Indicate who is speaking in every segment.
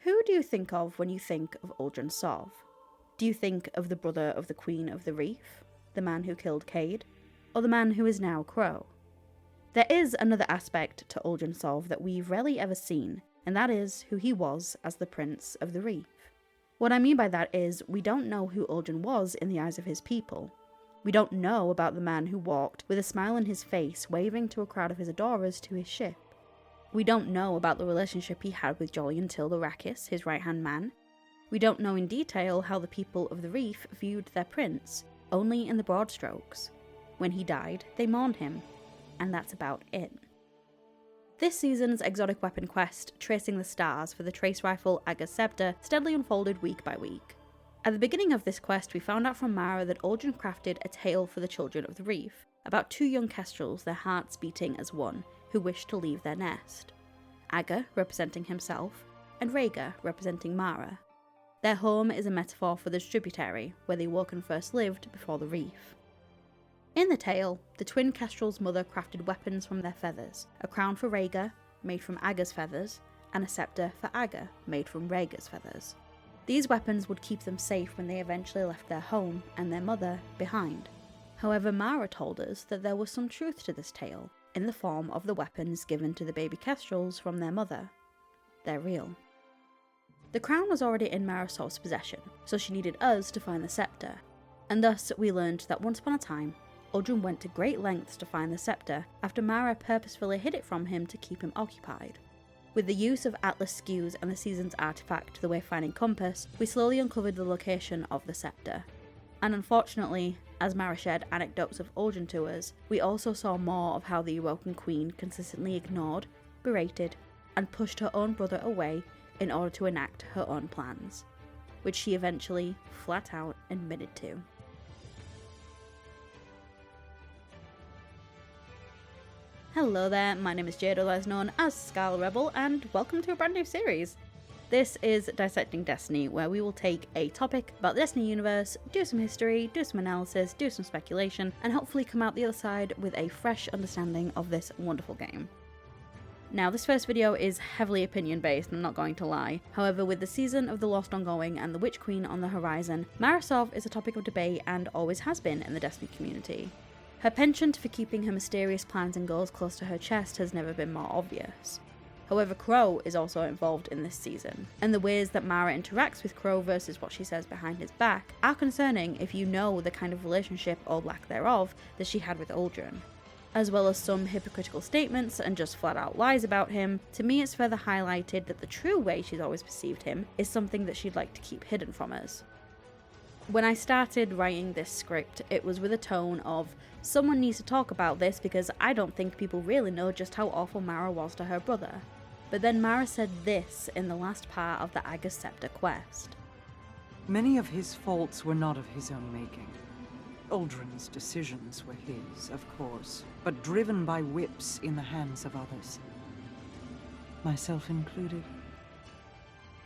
Speaker 1: Who do you think of when you think of Uldren Sov? Do you think of the brother of the Queen of the Reef, the man who killed Cade, or the man who is now Crow? There is another aspect to Uldren Sov that we've rarely ever seen, and that is who he was as the Prince of the Reef. What I mean by that is, we don't know who Uldren was in the eyes of his people. We don't know about the man who walked with a smile on his face, waving to a crowd of his adorers to his ship. We don't know about the relationship he had with Jolyon Tildarakis, his right-hand man. We don't know in detail how the people of the Reef viewed their prince, only in the broad strokes. When he died, they mourned him, and that's about it. This season's exotic weapon quest, Tracing the Stars for the trace rifle Aga's Scepter, steadily unfolded week by week. At the beginning of this quest, we found out from Mara that Uldren crafted a tale for the children of the Reef, about two young kestrels, their hearts beating as one, who wished to leave their nest. Aga, representing himself, and Rhaegar, representing Mara. Their home is a metaphor for the distributary, where the Awoken first lived before the Reef. In the tale, the twin kestrels' mother crafted weapons from their feathers, a crown for Rhaegar, made from Aga's feathers, and a scepter for Aga, made from Rhaegar's feathers. These weapons would keep them safe when they eventually left their home and their mother behind. However, Mara told us that there was some truth to this tale, in the form of the weapons given to the baby kestrels from their mother. They're real. The crown was already in Mara Sov's possession, so she needed us to find the scepter, and thus we learned that once upon a time, Uldren went to great lengths to find the scepter after Mara purposefully hid it from him to keep him occupied. With the use of Atlas skews and the season's artifact, the Wayfinding Compass, we slowly uncovered the location of the scepter. And unfortunately, as Mara shared anecdotes of Uldren to us, we also saw more of how the Awoken Queen consistently ignored, berated, and pushed her own brother away in order to enact her own plans, which she eventually flat out admitted to. Hello there, my name is Jade, otherwise known as Scarlet Rebel, and welcome to a brand new series. This is Dissecting Destiny, where we will take a topic about the Destiny universe, do some history, do some analysis, do some speculation, and hopefully come out the other side with a fresh understanding of this wonderful game. Now, this first video is heavily opinion-based, I'm not going to lie. However, with the Season of the Lost ongoing and the Witch Queen on the horizon, Mara Sov is a topic of debate and always has been in the Destiny community. Her penchant for keeping her mysterious plans and goals close to her chest has never been more obvious. However, Crow is also involved in this season, and the ways that Mara interacts with Crow versus what she says behind his back are concerning if you know the kind of relationship, or lack thereof, that she had with Uldren. As well as some hypocritical statements and just flat out lies about him, to me it's further highlighted that the true way she's always perceived him is something that she'd like to keep hidden from us. When I started writing this script, it was with a tone of, someone needs to talk about this because I don't think people really know just how awful Mara was to her brother. But then Mara said this in the last part of the Aga's Scepter quest.
Speaker 2: Many of his faults were not of his own making. Uldren's decisions were his, of course, but driven by whips in the hands of others. Myself included.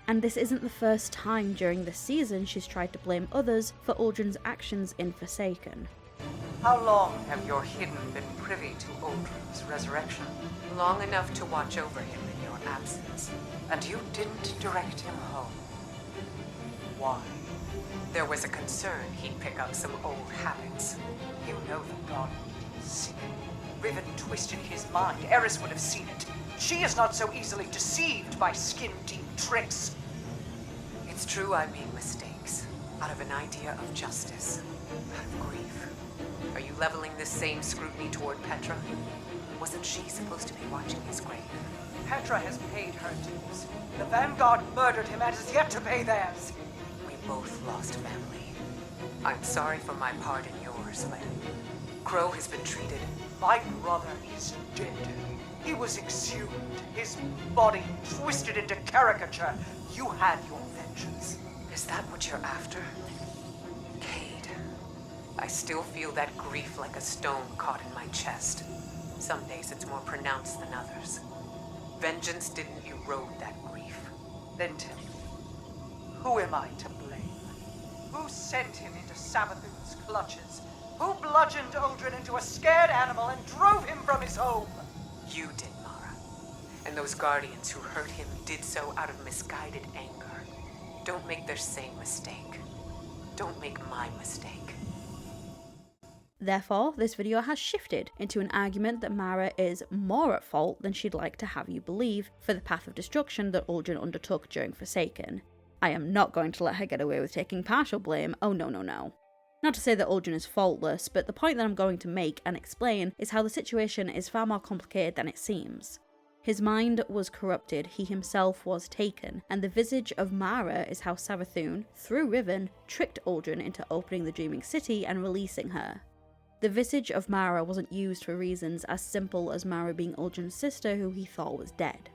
Speaker 1: And this isn't the first time during this season she's tried to blame others for Uldren's actions in Forsaken.
Speaker 3: How long have your hidden been privy to Uldren's resurrection?
Speaker 4: Long enough to watch over him in your absence.
Speaker 3: And you didn't direct him home. Why?
Speaker 4: There was a concern he'd pick up some old habits.
Speaker 3: You know the god is sick. Riven twisted his mind. Eris would have seen it. She is not so easily deceived by skin-deep tricks.
Speaker 4: It's true I made mistakes, out of an idea of justice, out of grief. Are you leveling this same scrutiny toward Petra? Wasn't she supposed to be watching his grave?
Speaker 3: Petra has paid her dues. The Vanguard murdered him and is yet to pay theirs.
Speaker 4: We both lost family. I'm sorry for my part in yours, but Crow has been treated.
Speaker 3: My brother is dead. He was exhumed, his body twisted into caricature. You had your vengeance.
Speaker 4: Is that what you're after? Cade. I still feel that grief like a stone caught in my chest. Some days it's more pronounced than others. Vengeance didn't erode that grief.
Speaker 3: Then tell me, who am I to blame? Who sent him into Savathun's clutches? Who bludgeoned Uldren into a scared animal and drove him from his home?
Speaker 4: You did, Mara. And those guardians who hurt him did so out of misguided anger. Don't make their same mistake. Don't make my mistake.
Speaker 1: Therefore, this video has shifted into an argument that Mara is more at fault than she'd like to have you believe for the path of destruction that Uldren undertook during Forsaken. I am not going to let her get away with taking partial blame, oh no. Not to say that Uldren is faultless, but the point that I'm going to make and explain is how the situation is far more complicated than it seems. His mind was corrupted, he himself was taken, and the visage of Mara is how Savathun, through Riven, tricked Uldren into opening the Dreaming City and releasing her. The visage of Mara wasn't used for reasons as simple as Mara being Uldren's sister who he thought was dead.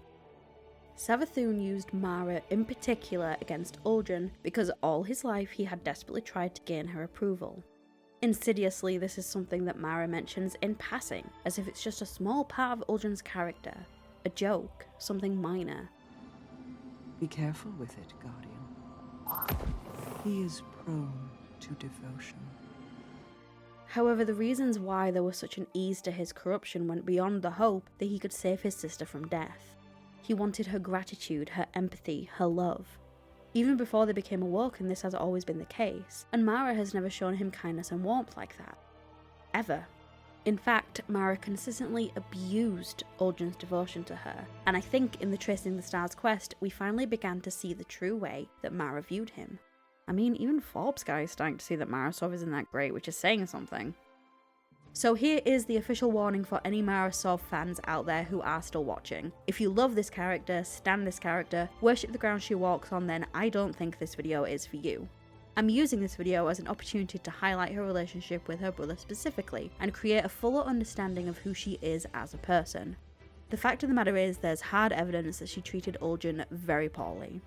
Speaker 1: Savathun used Mara in particular against Uldren because all his life he had desperately tried to gain her approval. Insidiously, this is something that Mara mentions in passing, as if it's just a small part of Uldren's character. A joke, something minor.
Speaker 2: Be careful with it, Guardian. He is prone to devotion.
Speaker 1: However, the reasons why there was such an ease to his corruption went beyond the hope that he could save his sister from death. He wanted her gratitude, her empathy, her love. Even before they became awoken, this has always been the case, and Mara has never shown him kindness and warmth like that. Ever. In fact, Mara consistently abused Uldren's devotion to her, and I think in the Tracing the Stars quest, we finally began to see the true way that Mara viewed him. I mean, even Forbes guy is starting to see that Mara Sov isn't that great, which is saying something. So here is the official warning for any Mara Sov fans out there who are still watching. If you love this character, stan this character, worship the ground she walks on, then I don't think this video is for you. I'm using this video as an opportunity to highlight her relationship with her brother specifically, and create a fuller understanding of who she is as a person. The fact of the matter is, there's hard evidence that she treated Uldren very poorly.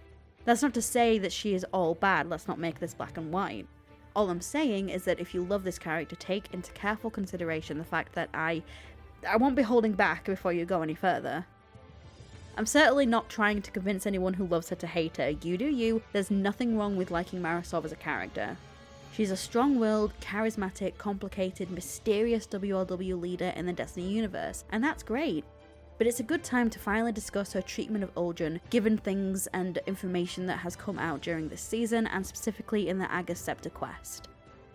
Speaker 1: That's not to say that she is all bad, let's not make this black and white. All I'm saying is that if you love this character, take into careful consideration the fact that I won't be holding back before you go any further. I'm certainly not trying to convince anyone who loves her to hate her. You do you, there's nothing wrong with liking Mara Sov as a character. She's a strong-willed, charismatic, complicated, mysterious WLW leader in the Destiny universe, and that's great. But it's a good time to finally discuss her treatment of Uldren, given things and information that has come out during this season, and specifically in the Ager's Scepter quest.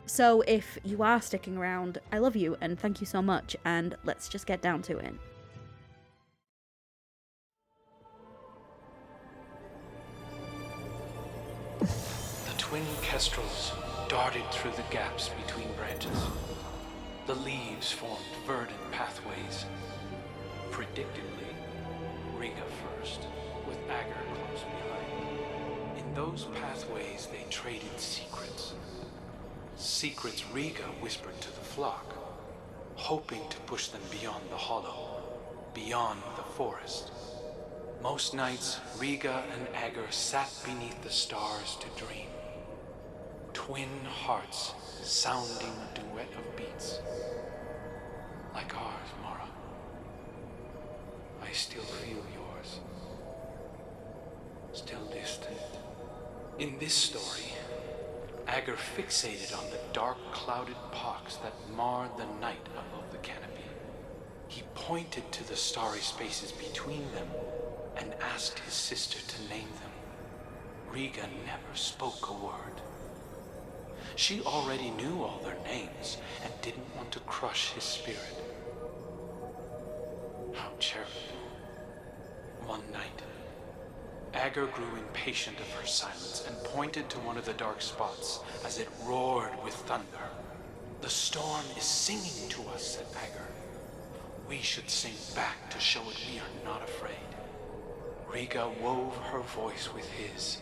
Speaker 1: So if you are sticking around, I love you and thank you so much, and let's just get down to it.
Speaker 5: The twin kestrels darted through the gaps between branches. The leaves formed verdant pathways. Predictably, Riga first, with Ager close behind. In those pathways, they traded secrets. Secrets Riga whispered to the flock, hoping to push them beyond the hollow, beyond the forest. Most nights, Riga and Ager sat beneath the stars to dream. Twin hearts sounding a duet of beats. Like ours, Mara. I still feel yours. Still distant. In this story, Ager fixated on the dark clouded pox that marred the night above the canopy. He pointed to the starry spaces between them and asked his sister to name them. Riga never spoke a word. She already knew all their names and didn't want to crush his spirit. How charitable. One night, Ager grew impatient of her silence and pointed to one of the dark spots as it roared with thunder. The storm is singing to us, said Ager. We should sing back to show it we are not afraid. Riga wove her voice with his,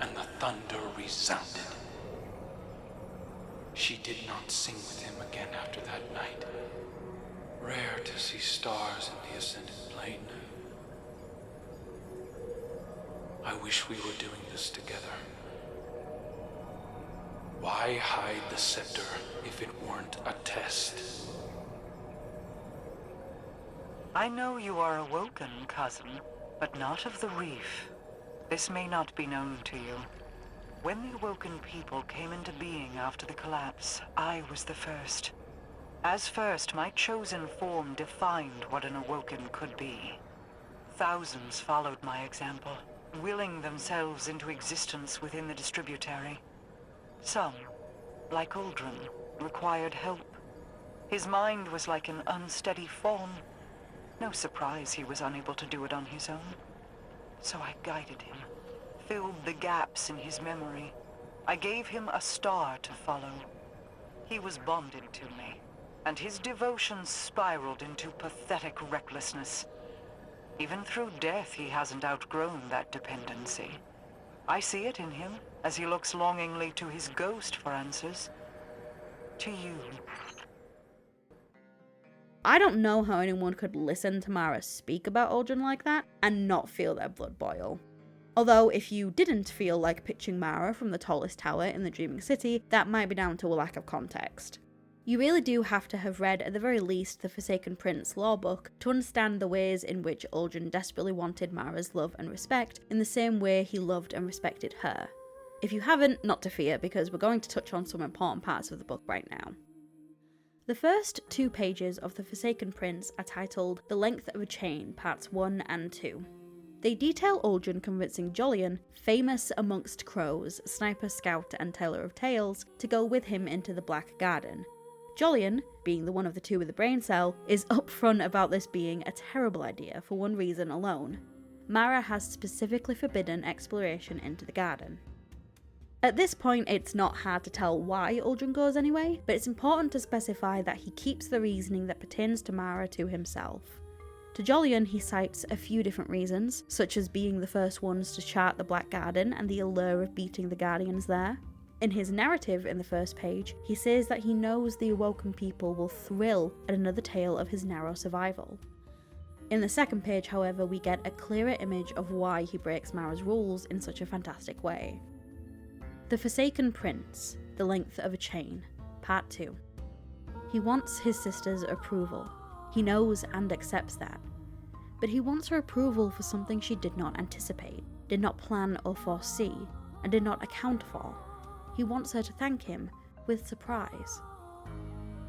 Speaker 5: and the thunder resounded. She did not sing with him again after that night. Rare to see stars in the ascended plane. I wish we were doing this together. Why hide the scepter if it weren't a test?
Speaker 3: I know you are awoken, cousin, but not of the reef. This may not be known to you. When the awoken people came into being after the collapse, I was the first. As first, my chosen form defined what an awoken could be. Thousands followed my example, willing themselves into existence within the distributary. Some, like Uldren, required help. His mind was like an unsteady fawn. No surprise he was unable to do it on his own. So I guided him, filled the gaps in his memory. I gave him a star to follow. He was bonded to me, and his devotion spiraled into pathetic recklessness. Even through death, he hasn't outgrown that dependency. I see it in him as he looks longingly to his ghost for answers. To you.
Speaker 1: I don't know how anyone could listen to Mara speak about Uldren like that and not feel their blood boil. Although, if you didn't feel like pitching Mara from the tallest tower in the Dreaming City, that might be down to a lack of context. You really do have to have read, at the very least, the Forsaken Prince lore book to understand the ways in which Uldren desperately wanted Mara's love and respect in the same way he loved and respected her. If you haven't, not to fear, because we're going to touch on some important parts of the book right now. The first 2 pages of The Forsaken Prince are titled The Length of a Chain, Parts 1 and 2. They detail Uldren convincing Jolyon, famous amongst crows, sniper, scout and teller of tales, to go with him into the Black Garden. Jolyon, being the one of the 2 with the brain cell, is upfront about this being a terrible idea for one reason alone. Mara has specifically forbidden exploration into the garden. At this point, it's not hard to tell why Uldren goes anyway, but it's important to specify that he keeps the reasoning that pertains to Mara to himself. To Jolyon, he cites a few different reasons, such as being the first ones to chart the Black Garden and the allure of beating the Guardians there. In his narrative in the first page, he says that he knows the Awoken people will thrill at another tale of his narrow survival. In the second page, however, we get a clearer image of why he breaks Mara's rules in such a fantastic way. The Forsaken Prince, The Length of a Chain, Part 2. He wants his sister's approval. He knows and accepts that. But he wants her approval for something she did not anticipate, did not plan or foresee, and did not account for. He wants her to thank him with surprise.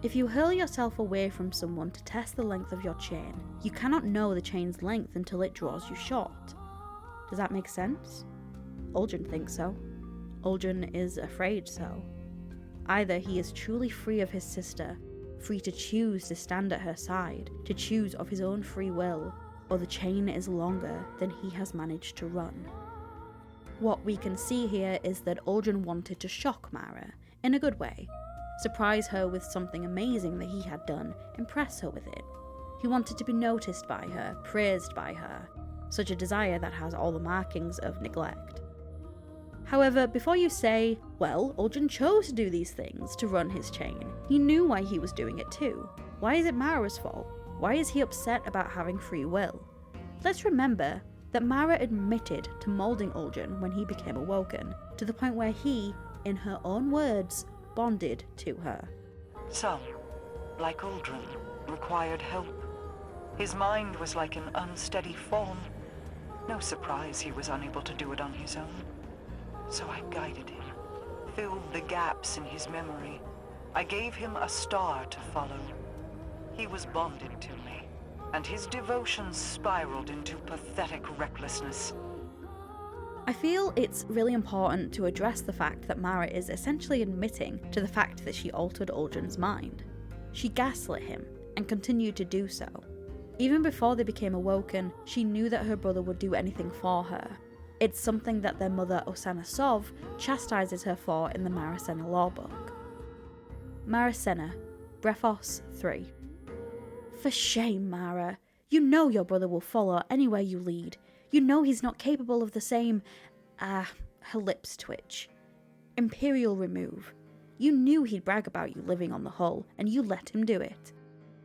Speaker 1: If you hurl yourself away from someone to test the length of your chain, you cannot know the chain's length until it draws you short. Does that make sense? Uldren thinks so. Uldren is afraid so. Either he is truly free of his sister, free to choose to stand at her side, to choose of his own free will, or the chain is longer than he has managed to run. What we can see here is that Uldren wanted to shock Mara, in a good way, surprise her with something amazing that he had done, impress her with it. He wanted to be noticed by her, praised by her, such a desire that has all the markings of neglect. However, before you say, well, Uldren chose to do these things, to run his chain, he knew why he was doing it too. Why is it Mara's fault? Why is he upset about having free will? Let's remember that Mara admitted to moulding Uldren when he became awoken, to the point where he, in her own words, bonded to her.
Speaker 3: Some, like Uldren, required help. His mind was like an unsteady fawn. No surprise he was unable to do it on his own. So I guided him, filled the gaps in his memory. I gave him a star to follow. He was bonded to me, and his devotion spiraled into pathetic recklessness.
Speaker 1: I feel it's really important to address the fact that Mara is essentially admitting to the fact that she altered Uldren's mind. She gaslit him, and continued to do so. Even before they became awoken, she knew that her brother would do anything for her. It's something that their mother Osana Sov chastises her for in the Maracena law book. Maracena, Brephos 3. For shame, Mara. You know your brother will follow anywhere you lead. You know he's not capable of the same, her lips twitch. Imperial remove. You knew he'd brag about you living on the hull, and you let him do it.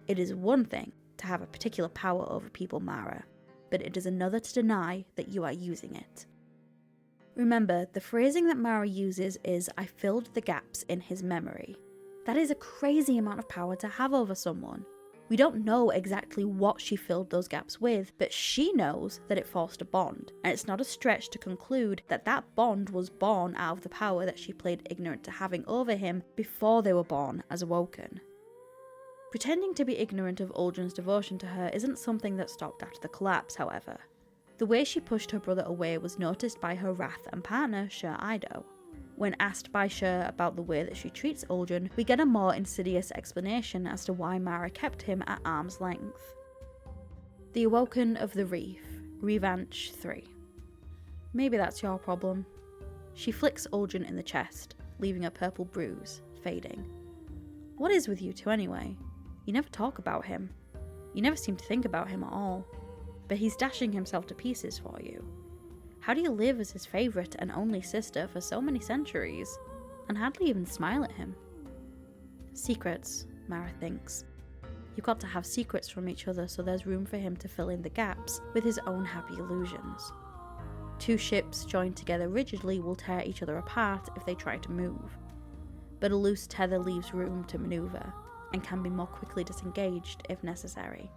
Speaker 1: It is one thing to have a particular power over people, Mara, but it is another to deny that you are using it. Remember, the phrasing that Mara uses is, I filled the gaps in his memory. That is a crazy amount of power to have over someone. We don't know exactly what she filled those gaps with, but she knows that it forced a bond, and it's not a stretch to conclude that that bond was born out of the power that she played ignorant to having over him before they were born as awoken. Pretending to be ignorant of Uldren's devotion to her isn't something that stopped after the collapse, however. The way she pushed her brother away was noticed by her wrath and partner, Sher Ido. When asked by Sher about the way that she treats Uldren, we get a more insidious explanation as to why Mara kept him at arm's length. The Awoken of the Reef, Revanche 3. Maybe that's your problem. She flicks Uldren in the chest, leaving a purple bruise, fading. What is with you two anyway? You never talk about him. You never seem to think about him at all. But he's dashing himself to pieces for you. How do you live as his favourite and only sister for so many centuries, and hardly even smile at him? Secrets, Mara thinks. You've got to have secrets from each other so there's room for him to fill in the gaps with his own happy illusions. Two ships joined together rigidly will tear each other apart if they try to move. But a loose tether leaves room to manoeuvre, and can be more quickly disengaged if necessary.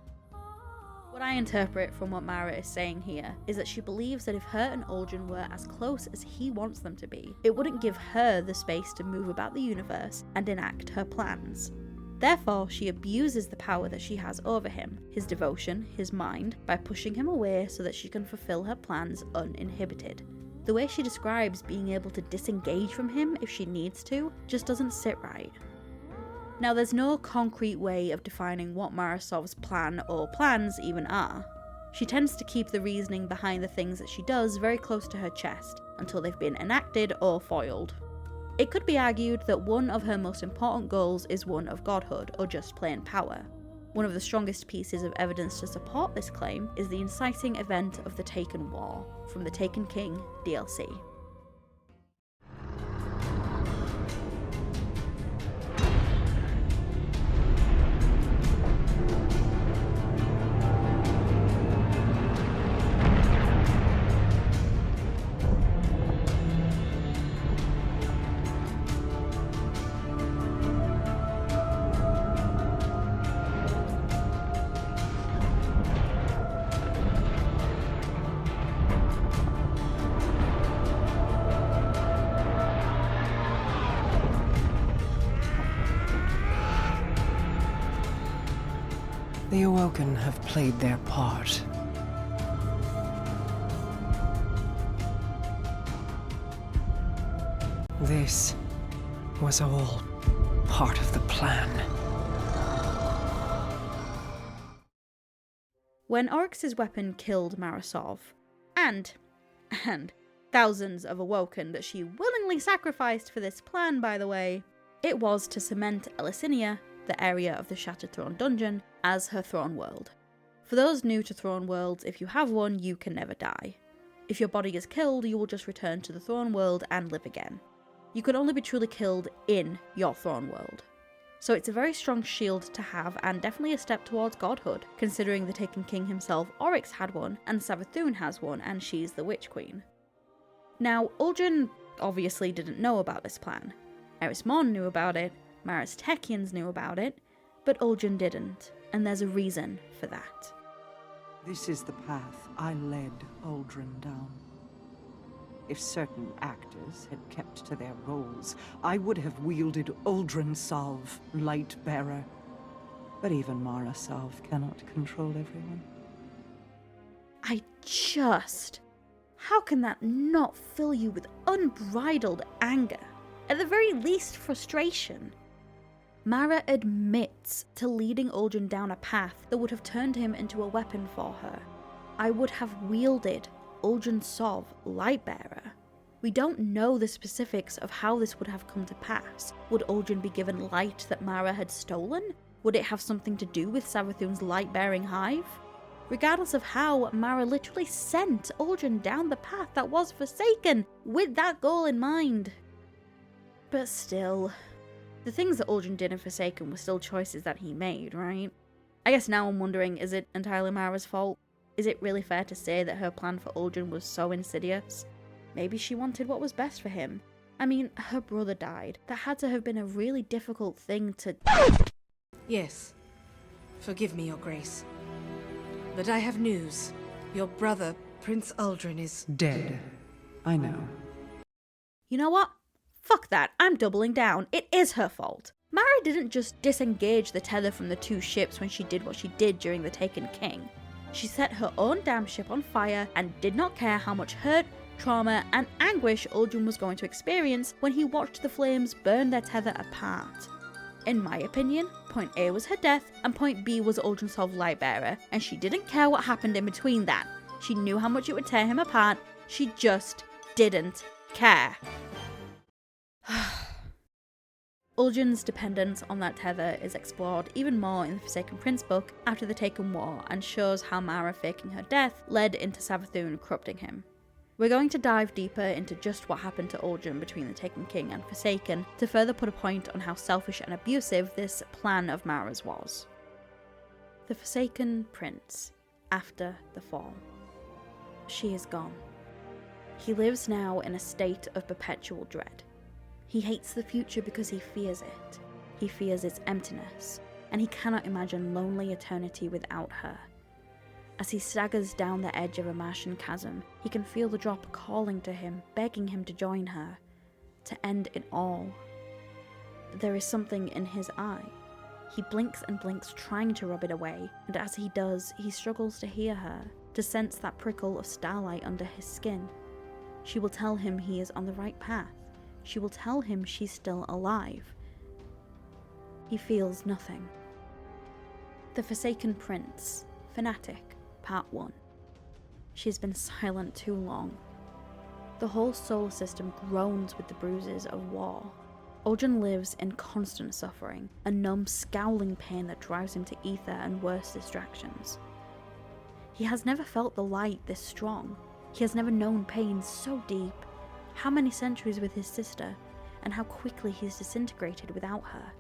Speaker 1: What I interpret from what Mara is saying here is that she believes that if her and Uldren were as close as he wants them to be, it wouldn't give her the space to move about the universe and enact her plans. Therefore, she abuses the power that she has over him, his devotion, his mind, by pushing him away so that she can fulfill her plans uninhibited. The way she describes being able to disengage from him if she needs to just doesn't sit right. Now, there's no concrete way of defining what Mara Sov's plan or plans even are. She tends to keep the reasoning behind the things that she does very close to her chest, until they've been enacted or foiled. It could be argued that one of her most important goals is one of godhood, or just plain power. One of the strongest pieces of evidence to support this claim is the inciting event of the Taken War, from the Taken King DLC.
Speaker 2: The Awoken have played their part. This was all part of the plan.
Speaker 1: When Oryx's weapon killed Mara Sov, and thousands of Awoken that she willingly sacrificed for this plan, by the way, it was to cement Elysinia, the area of the Shattered Throne dungeon, as her throne world. For those new to throne worlds, if you have one, you can never die. If your body is killed, you will just return to the throne world and live again. You can only be truly killed in your throne world. So it's a very strong shield to have, and definitely a step towards godhood, considering the Taken King himself, Oryx, had one, and Savathûn has one, and she's the Witch Queen. Now, Uldren obviously didn't know about this plan. Eris Morn knew about it, Mara's Techians knew about it, but Uldren didn't, and there's a reason for that.
Speaker 2: This is the path I led Uldren down. If certain actors had kept to their roles, I would have wielded Uldren Sov, Lightbearer. But even Mara Sov cannot control everyone.
Speaker 1: How can that not fill you with unbridled anger? At the very least, frustration. Mara admits to leading Uldren down a path that would have turned him into a weapon for her. I would have wielded Uldren Sov, Lightbearer. We don't know the specifics of how this would have come to pass. Would Uldren be given light that Mara had stolen? Would it have something to do with Savathûn's light-bearing hive? Regardless of how, Mara literally sent Uldren down the path that was forsaken, with that goal in mind. But still, the things that Uldren did in Forsaken were still choices that he made, right? I guess now I'm wondering, is it entirely Mara's fault? Is it really fair to say that her plan for Uldren was so insidious? Maybe she wanted what was best for him. I mean, her brother died. That had to have been a really difficult thing to...
Speaker 6: Yes. Forgive me, Your Grace. But I have news. Your brother, Prince Uldren, is...
Speaker 2: Dead. I know.
Speaker 1: You know what? Fuck that. I'm doubling down. It is her fault. Mara didn't just disengage the tether from the two ships when she did what she did during the Taken King. She set her own damn ship on fire and did not care how much hurt, trauma, and anguish Uldren was going to experience when he watched the flames burn their tether apart. In my opinion, point A was her death, and point B was Uldren Sov's Lightbearer, and she didn't care what happened in between that. She knew how much it would tear him apart, she just didn't care. Uldren's dependence on that tether is explored even more in the Forsaken Prince book after the Taken War, and shows how Mara faking her death led into Savathûn corrupting him. We're going to dive deeper into just what happened to Uldren between the Taken King and Forsaken to further put a point on how selfish and abusive this plan of Mara's was. The Forsaken Prince, after the fall. She is gone. He lives now in a state of perpetual dread. He hates the future because he fears it. He fears its emptiness, and he cannot imagine lonely eternity without her. As he staggers down the edge of a Martian chasm, he can feel the drop calling to him, begging him to join her, to end it all. But there is something in his eye. He blinks and blinks, trying to rub it away, and as he does, he struggles to hear her, to sense that prickle of starlight under his skin. She will tell him he is on the right path. She will tell him she's still alive. He feels nothing. The Forsaken Prince, Fanatic. Part 1. She has been silent too long. The whole solar system groans with the bruises of war. Uldren lives in constant suffering, a numb, scowling pain that drives him to ether and worse distractions. He has never felt the light this strong. He has never known pain so deep. How many centuries with his sister, and how quickly he's disintegrated without her.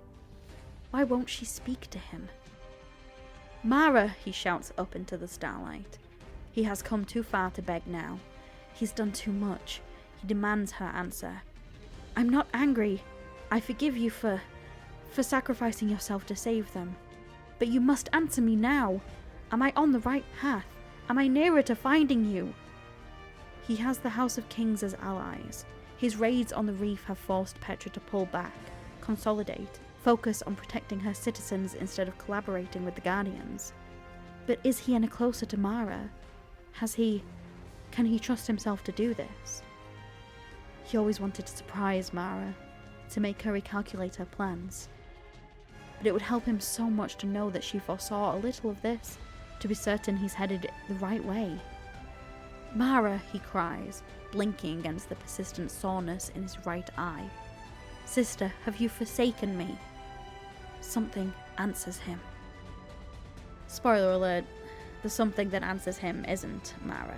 Speaker 1: Why won't she speak to him? Mara, he shouts up into the starlight. He has come too far to beg now. He's done too much. He demands her answer. I'm not angry. I forgive you for sacrificing yourself to save them. But you must answer me now. Am I on the right path? Am I nearer to finding you? He has the House of Kings as allies. His raids on the reef have forced Petra to pull back, consolidate, focus on protecting her citizens instead of collaborating with the Guardians. But is he any closer to Mara? Can he trust himself to do this? He always wanted to surprise Mara, to make her recalculate her plans. But it would help him so much to know that she foresaw a little of this, to be certain he's headed the right way. Mara, he cries, blinking against the persistent soreness in his right eye. Sister, have you forsaken me? Something answers him. Spoiler alert, the something that answers him isn't Mara.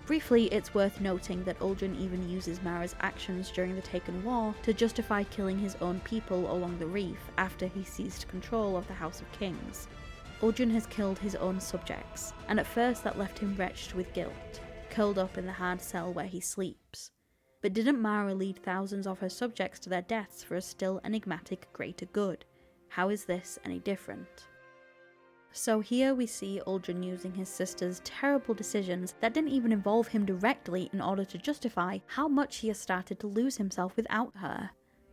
Speaker 1: Briefly, it's worth noting that Uldren even uses Mara's actions during the Taken War to justify killing his own people along the reef after he seized control of the House of Kings. Uldren has killed his own subjects, and at first that left him wretched with guilt, curled up in the hard cell where he sleeps. But didn't Mara lead thousands of her subjects to their deaths for a still enigmatic greater good? How is this any different? So here we see Uldren using his sister's terrible decisions that didn't even involve him directly in order to justify how much he has started to lose himself without her.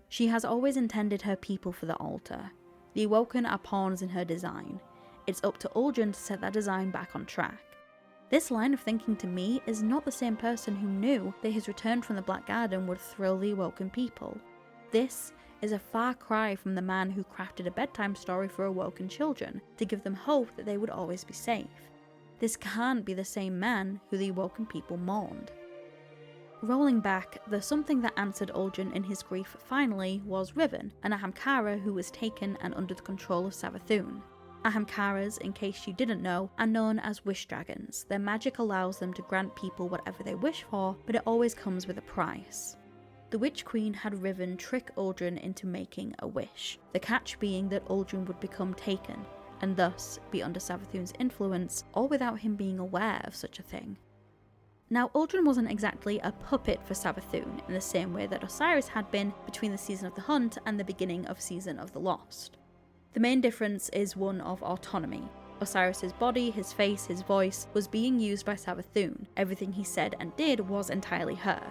Speaker 1: She has always intended her people for the altar. The Awoken are pawns in her design. It's up to Uldren to set that design back on track. This line of thinking to me is not the same person who knew that his return from the Black Garden would thrill the Awoken people. This is a far cry from the man who crafted a bedtime story for Awoken children to give them hope that they would always be safe. This can't be the same man who the Awoken people mourned. Rolling back, the something that answered Uldren in his grief finally was Riven, an Ahamkara who was taken and under the control of Savathûn. Ahamkaras, in case you didn't know, are known as wish dragons. Their magic allows them to grant people whatever they wish for, but it always comes with a price. The Witch Queen had Riven trick Uldren into making a wish, the catch being that Uldren would become taken, and thus be under Savathûn's influence, all without him being aware of such a thing. Now, Uldren wasn't exactly a puppet for Savathûn in the same way that Osiris had been between the Season of the Hunt and the beginning of Season of the Lost. The main difference is one of autonomy. Osiris's body, his face, his voice was being used by Savathûn. Everything he said and did was entirely her.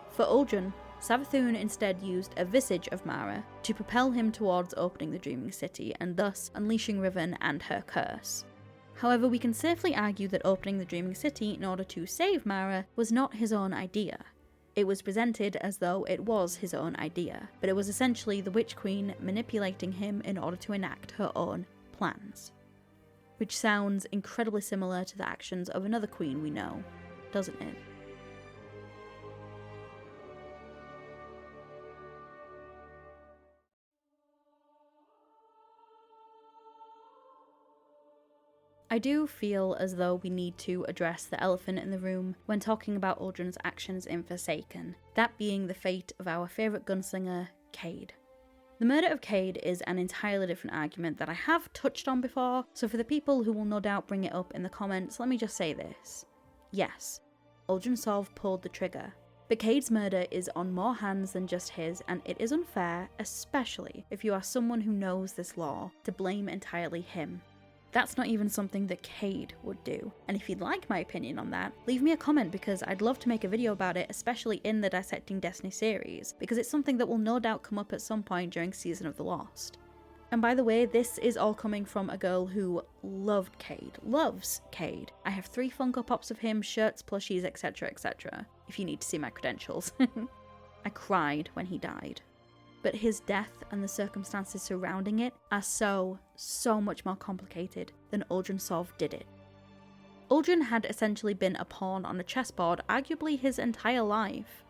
Speaker 1: For Uldren, Savathûn instead used a visage of Mara to propel him towards opening the Dreaming City and thus unleashing Riven and her curse. However, we can safely argue that opening the Dreaming City in order to save Mara was not his own idea. It was presented as though it was his own idea, but it was essentially the Witch Queen manipulating him in order to enact her own plans. Which sounds incredibly similar to the actions of another queen we know, doesn't it? I do feel as though we need to address the elephant in the room when talking about Uldren's actions in Forsaken, that being the fate of our favourite gunslinger, Cade. The murder of Cade is an entirely different argument that I have touched on before, so for the people who will no doubt bring it up in the comments, let me just say this. Yes, Uldren Sov pulled the trigger, but Cade's murder is on more hands than just his, and it is unfair, especially if you are someone who knows this law, to blame entirely him. That's not even something that Cade would do, and if you'd like my opinion on that, leave me a comment because I'd love to make a video about it, especially in the Dissecting Destiny series, because it's something that will no doubt come up at some point during Season of the Lost. And by the way, this is all coming from a girl who loved Cade, loves Cade. I have 3 Funko Pops of him, shirts, plushies, etc, etc, if you need to see my credentials. I cried when he died. But his death and the circumstances surrounding it are so much more complicated than Uldren Sov did it. Uldren had essentially been a pawn on a chessboard arguably his entire life.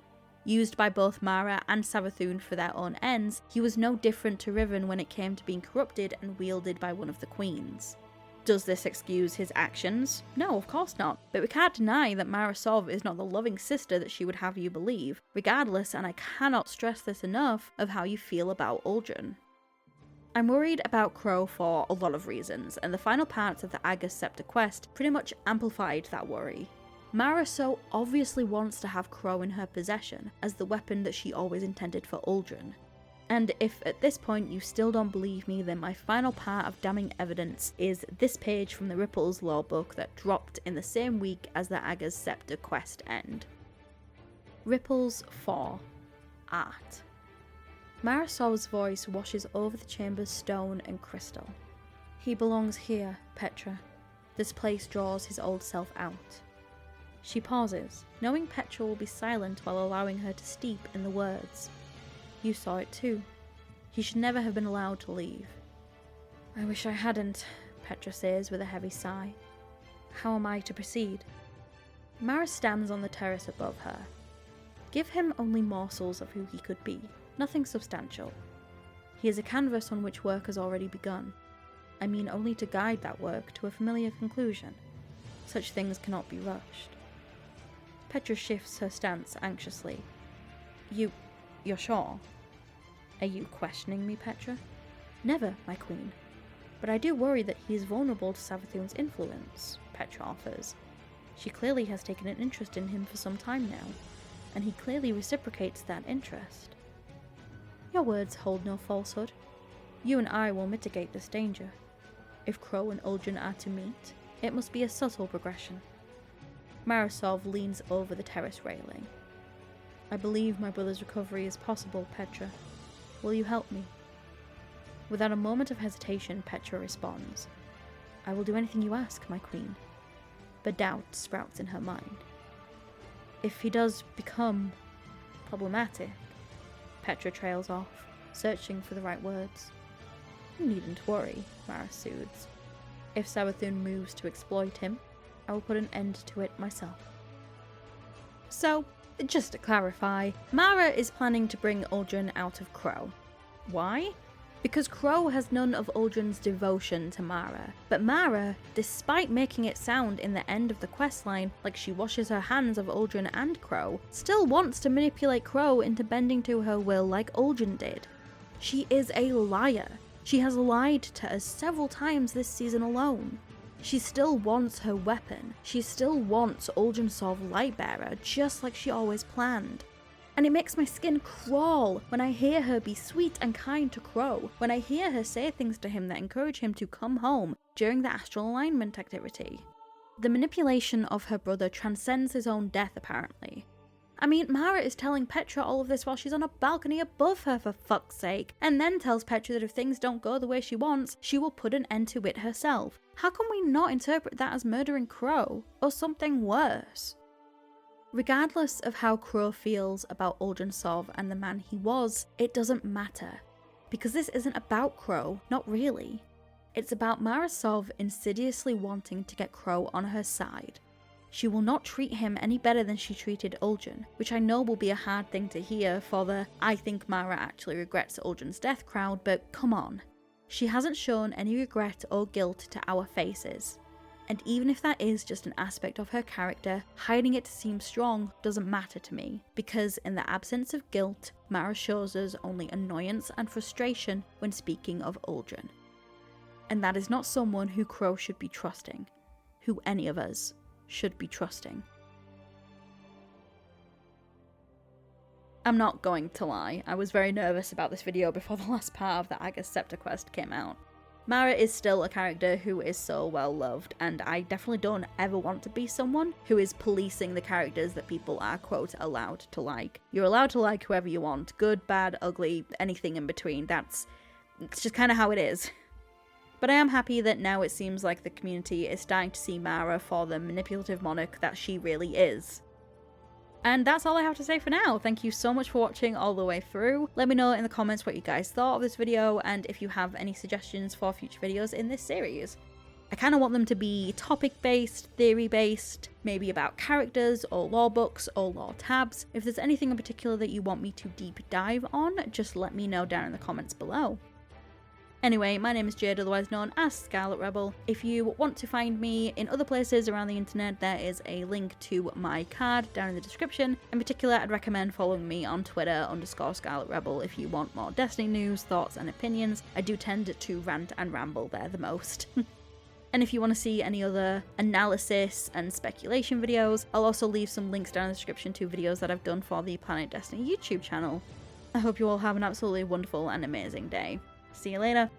Speaker 1: Used by both Mara and Savathûn for their own ends, he was no different to Riven when it came to being corrupted and wielded by one of the queens. Does this excuse his actions? No, of course not, but we can't deny that Mara Sov is not the loving sister that she would have you believe, regardless, and I cannot stress this enough, of how you feel about Uldren. I'm worried about Crow for a lot of reasons, and the final parts of the Ager's Scepter quest pretty much amplified that worry. Mara so obviously wants to have Crow in her possession as the weapon that she always intended for Uldren. And if at this point you still don't believe me, then my final part of damning evidence is this page from the Ripples lore book that dropped in the same week as the Ager's Scepter quest end. Ripples 4. Art. Mara Sov's voice washes over the chamber's stone and crystal. He belongs here, Petra. This place draws his old self out. She pauses, knowing Petra will be silent while allowing her to steep in the words. You saw it too. He should never have been allowed to leave. I wish I hadn't, Petra says with a heavy sigh. How am I to proceed? Mara stands on the terrace above her. Give him only morsels of who he could be, nothing substantial. He is a canvas on which work has already begun. I mean only to guide that work to a familiar conclusion. Such things cannot be rushed. Petra shifts her stance anxiously. You're sure? Are you questioning me, Petra? Never, my queen. But I do worry that he is vulnerable to Savathûn's influence, Petra offers. She clearly has taken an interest in him for some time now, and he clearly reciprocates that interest. Your words hold no falsehood. You and I will mitigate this danger. If Crow and Uldren are to meet, it must be a subtle progression. Mara Sov leans over the terrace railing. I believe my brother's recovery is possible, Petra. Will you help me? Without a moment of hesitation, Petra responds. I will do anything you ask, my queen. But doubt sprouts in her mind. If he does become problematic, Petra trails off, searching for the right words. You needn't worry, Mara soothes. If Savathûn moves to exploit him, I will put an end to it myself. So, just to clarify, Mara is planning to bring Uldren out of Crow. Why? Because Crow has none of Uldren's devotion to Mara, but Mara, despite making it sound in the end of the questline like she washes her hands of Uldren and Crow, still wants to manipulate Crow into bending to her will like Uldren did. She is a liar. She has lied to us several times this season alone. She still wants her weapon. She still wants Uldren Sov Lightbearer, just like she always planned. And it makes my skin crawl when I hear her be sweet and kind to Crow, when I hear her say things to him that encourage him to come home during the astral alignment activity. The manipulation of her brother transcends his own death, apparently. I mean, Mara is telling Petra all of this while she's on a balcony above her, for fuck's sake, and then tells Petra that if things don't go the way she wants, she will put an end to it herself. How can we not interpret that as murdering Crow, or something worse? Regardless of how Crow feels about Uldren Sov and the man he was, it doesn't matter. Because this isn't about Crow, not really. It's about Mara Sov insidiously wanting to get Crow on her side. She will not treat him any better than she treated Uldren, which I know will be a hard thing to hear for the "I think Mara actually regrets Uldren's death" crowd, but come on. She hasn't shown any regret or guilt to our faces. And even if that is just an aspect of her character, hiding it to seem strong doesn't matter to me, because in the absence of guilt, Mara shows us only annoyance and frustration when speaking of Uldren. And that is not someone who Crow should be trusting, who any of us should be trusting. I'm not going to lie, I was very nervous about this video before the last part of the Agatha Scepter quest came out. Mara is still a character who is so well loved, and I definitely don't ever want to be someone who is policing the characters that people are, quote, allowed to like. You're allowed to like whoever you want, good, bad, ugly, anything in between. It's just kind of how it is. But I am happy that now it seems like the community is starting to see Mara for the manipulative monarch that she really is. And that's all I have to say for now. Thank you so much for watching all the way through. Let me know in the comments what you guys thought of this video and if you have any suggestions for future videos in this series. I kind of want them to be topic-based, theory-based, maybe about characters or lore books or lore tabs. If there's anything in particular that you want me to deep dive on, just let me know down in the comments below. Anyway, my name is Jade, otherwise known as Scarlet Rebel. If you want to find me in other places around the internet, there is a link to my card down in the description. In particular, I'd recommend following me on Twitter _Scarlet Rebel if you want more Destiny news, thoughts and opinions. I do tend to rant and ramble there the most. And if you want to see any other analysis and speculation videos, I'll also leave some links down in the description to videos that I've done for the Planet Destiny YouTube channel. I hope you all have an absolutely wonderful and amazing day. See you later.